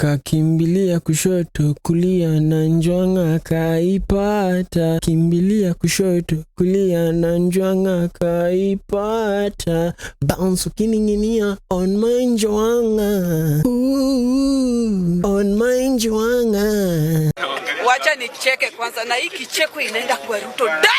Kakimbilia kushoto kulia na njwanga kaipata. Kimbilia kushoto kulia na njwanga kaipata. Bounce ukininginia on my njwanga. On my njwanga. Wacha nicheke kwanza na hii kicheko inaenda kwa Ruto direct.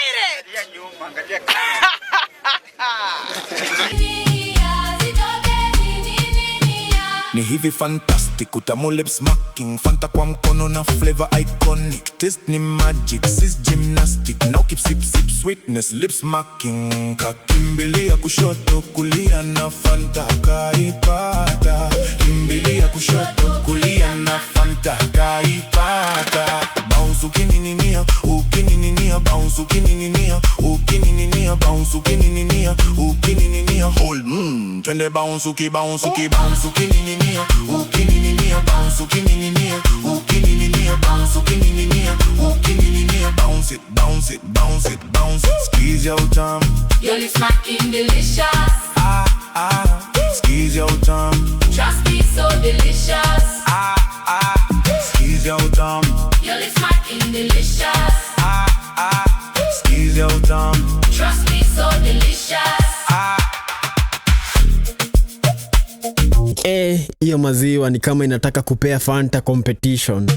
Ni hivi fantastic, utamu lip smacking, Fanta kwa mkono na flavor iconic. Taste ni magic, sis gymnastic. Now keep sip sweetness, lip smacking. Kakimbilia kushoto kulia na Fanta kaipata. Kimbilia kushoto kulia na Fanta kaipata. Bounce ukinininia, ukinininia, bounce ukinininia, ukinininia, bounce ukinininia, ukinininia. Hold twende bounce bounce bounce ukinininia, ukinininia, bounce ukinininia, ukinininia, bounce ukinininia, ukinininia. Bounce it, bounce it, bounce it, bounce it. Squeeze your tongue, your lips smacking delicious. Squeeze your tongue, Trust me, so delicious. Squeeze your tongue, your lips smacking delicious. Squeeze your tongue, Trust me, so delicious. Hiyo maziwa ni kama inataka kupea Fanta competition.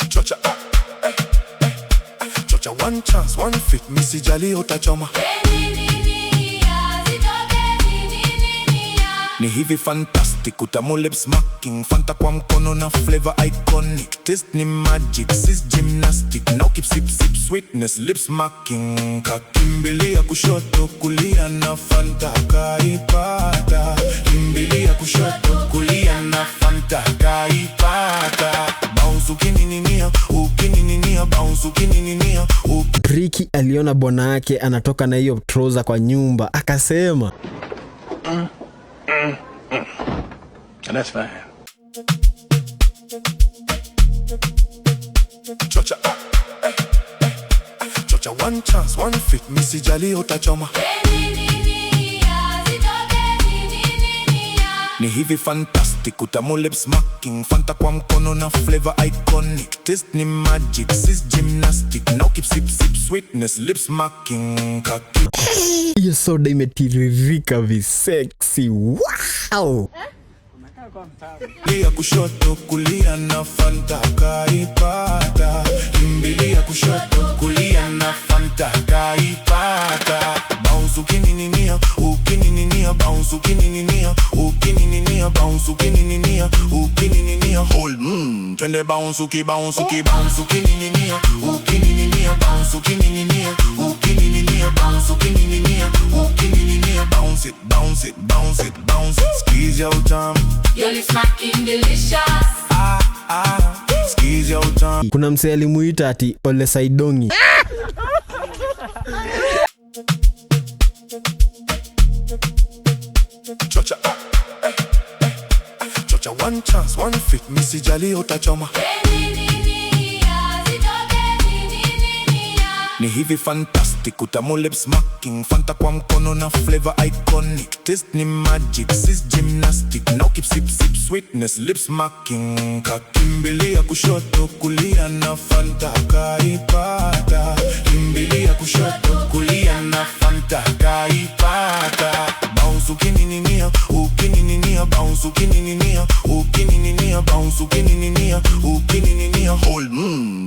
Chocha, chocha, one chance, one fit, misi jali utachoma. Ni hivi fantastic, utamu lip smacking, Fanta kwa mkono na flavor iconic. Taste ni magic, sis gymnastic. Now keep sip sweetness, lip smacking. Kakimbilia kushoto kulia na Fanta kaipata. Kimbilia kushoto kulia na Fanta kaipata. Bounce ukinininia, ukinininia, bounce ukinininia, Ricky aliona bwana yake anatoka na hiyo trouser kwa nyumba, akasema And that's fine. chocha, chocha, one chance, one fit, misi jali utachoma. Ni hivi fantastic, utamu lip smacking, Fanta kwa mkono na flavor iconic. Taste ni magic, sis gymnastic. Now keep sip sweetness, lip smacking. hiyo soda imetiririka visexy. Wow! Kimbilia kushoto kulia na Fanta kaipata. Kimbilia kushoto kulia na Fanta kaipata. Bounce ukinininia, ukinininia, bounce ukinininia, ukinininia, bounce ukinininia, ukinininia. Hold twende bounce bounce bounce ukinininia, ukinininia, bounce ukinininia, ukinininia, bounce ukinininia, ukinininia. Bounce it, bounce it, bounce it, bounce it. Squeeze your tongue, Your lips smacking delicious. Squeeze your tongue. Kuna msee alimuita ati Ole Saidongi. Chocha, chocha, one chance, one fit, misi jali utachoma. Ni hivi fantastic, utamu lip smacking, Fanta kwa mkono na flavor iconic. Taste ni magic, sis gymnastic. Now keep sip sweetness, lip smacking. Kakimbilia kushoto kulia na Fanta kaipata. Kimbilia kushoto kulia na Fanta kaipata. Bounce ukinininia, ukinininia, bounce ukinininia, ukinininia, bounce ukinininia, ukinininia. Hold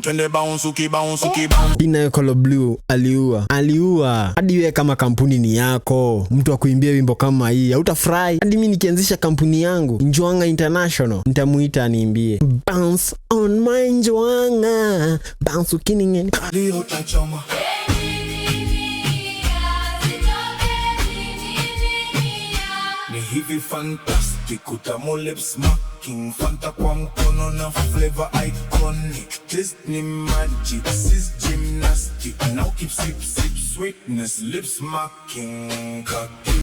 twende bounce bounce bounce. Inayo Color Blue aliua. Hadi wewe kama kampuni ni yako, mtu akuimbia wimbo kama hii, hautafurahi? Hadi mimi nikianzisha kampuni yangu Njwanga International, nitamuita aniimbie bounce on my njwanga, bounce ukiningeni Leo utachoma. Ni hivi fantastic, utamu lip smacking, Fanta kwa mkono na flavor iconic. Taste ni magic, sis gymnastic. Now keep sip sweetness, lip smacking.